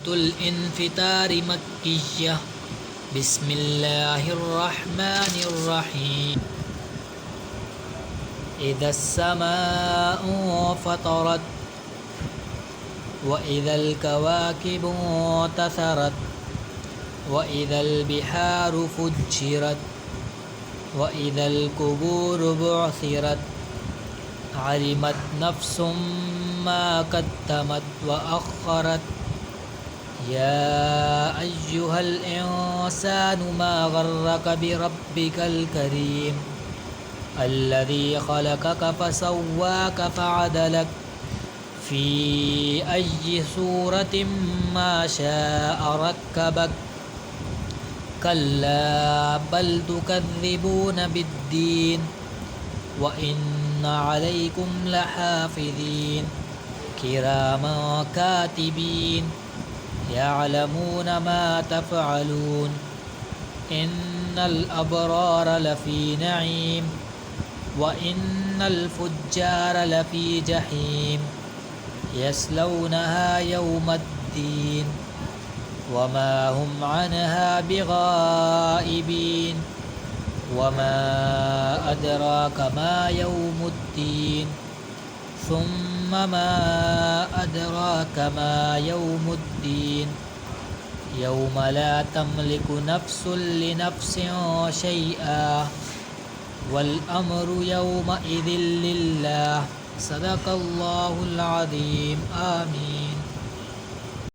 الانفطار مكية. بسم الله الرحمن الرحيم. إذا السماء فطرت وإذا الكواكب انتثرت وإذا البحار فجرت وإذا القبور بعثرت علمت نفس ما قدمت وأخرت. يا أيها الإنسان ما غرك بربك الكريم الذي خلقك فسواك فعدلك في أي صورة ما شاء ركبك. كلا بل تكذبون بالدين وإن عليكم لحافظين كراما كاتبين يعلمون ما تفعلون. إن الأبرار لفي نعيم وإن الفجار لفي جحيم يصلونها يوم الدين وما هم عنها بغائبين. وما أدراك ما يوم الدين ثم ما أدراك ما يوم الدين يوم لا تملك نفس لنفس شيئا والأمر يومئذ لله. صدق الله العظيم. آمين.